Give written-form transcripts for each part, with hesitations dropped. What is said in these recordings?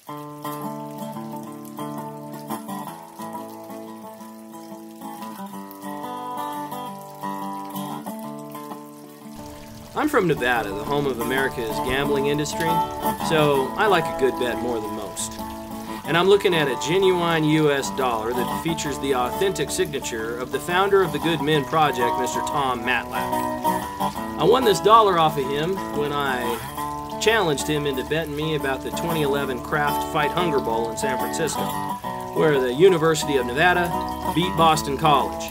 I'm from Nevada, the home of America's gambling industry, so I like a good bet more than most. And I'm looking at a genuine US dollar that features the authentic signature of the founder of the Good Men Project, Mr. Tom Matlack. I won this dollar off of him when I challenged him into betting me about the 2011 Kraft Fight Hunger Bowl in San Francisco, where the University of Nevada beat Boston College.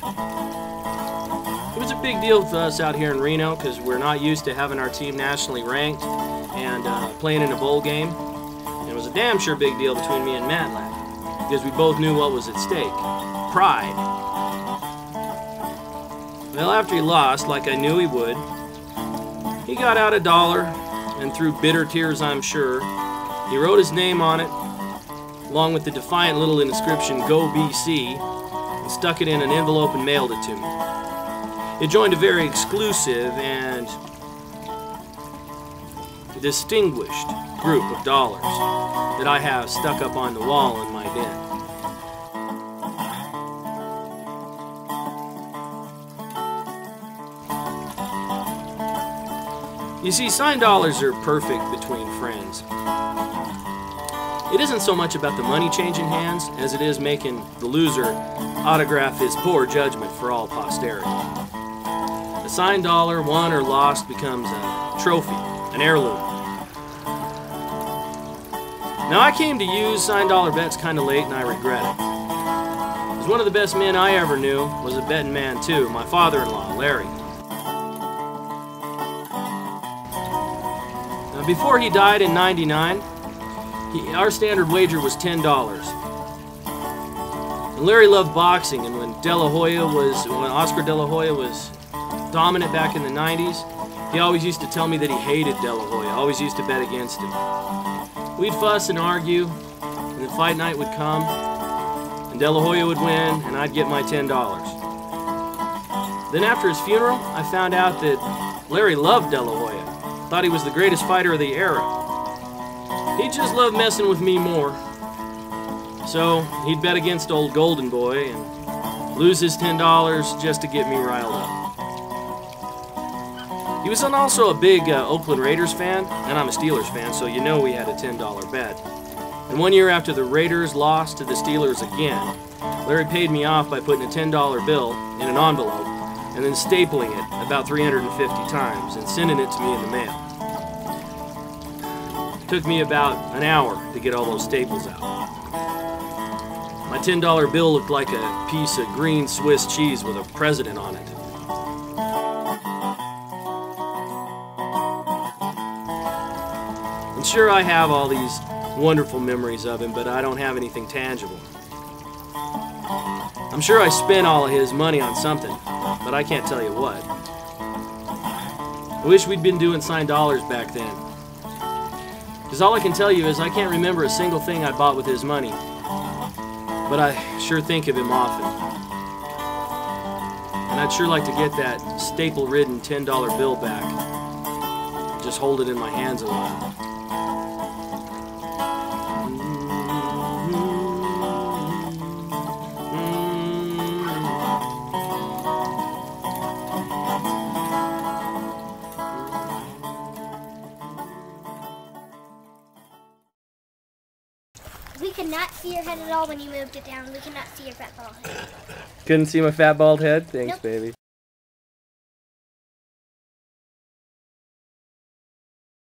It was a big deal for us out here in Reno because we're not used to having our team nationally ranked and playing in a bowl game. And it was a damn sure big deal between me and Matlack because we both knew what was at stake: pride. Well, after he lost, like I knew he would, he got out $1, and through bitter tears, I'm sure, he wrote his name on it, along with the defiant little inscription, "Go BC," and stuck it in an envelope and mailed it to me. It joined a very exclusive and distinguished group of dollars that I have stuck up on the wall in my den. You see, signed dollars are perfect between friends. It isn't so much about the money changing hands as it is making the loser autograph his poor judgment for all posterity. A signed dollar, won or lost, becomes a trophy, an heirloom. Now, I came to use signed dollar bets kind of late, and I regret it. Because one of the best men I ever knew was a betting man too, my father-in-law, Larry. Now, before he died in '99, our standard wager was $10. And Larry loved boxing, and when Oscar De La Hoya was dominant back in the '90s, he always used to tell me that he hated De La Hoya, always used to bet against him. We'd fuss and argue, and the fight night would come, and De La Hoya would win, and I'd get my $10. Then after his funeral, I found out that Larry loved De La Hoya, thought he was the greatest fighter of the era. He just loved messing with me more. So he'd bet against old Golden Boy and lose his $10 just to get me riled up. He was also a big Oakland Raiders fan, and I'm a Steelers fan, so you know we had a $10 bet. And one year after the Raiders lost to the Steelers again, Larry paid me off by putting a $10 bill in an envelope and then stapling it about 350 times and sending it to me in the mail. It took me about an hour to get all those staples out. My $10 bill looked like a piece of green Swiss cheese with a president on it. And sure, I have all these wonderful memories of him, but I don't have anything tangible. I'm sure I spent all of his money on something, but I can't tell you what. I wish we'd been doing signed dollars back then. Because all I can tell you is I can't remember a single thing I bought with his money. But I sure think of him often. And I'd sure like to get that staple-ridden $10 bill back. Just hold it in my hands a while. We could not see your head at all when you moved it down. We could not see your fat bald head. Couldn't see my fat bald head? Thanks, Nope. baby.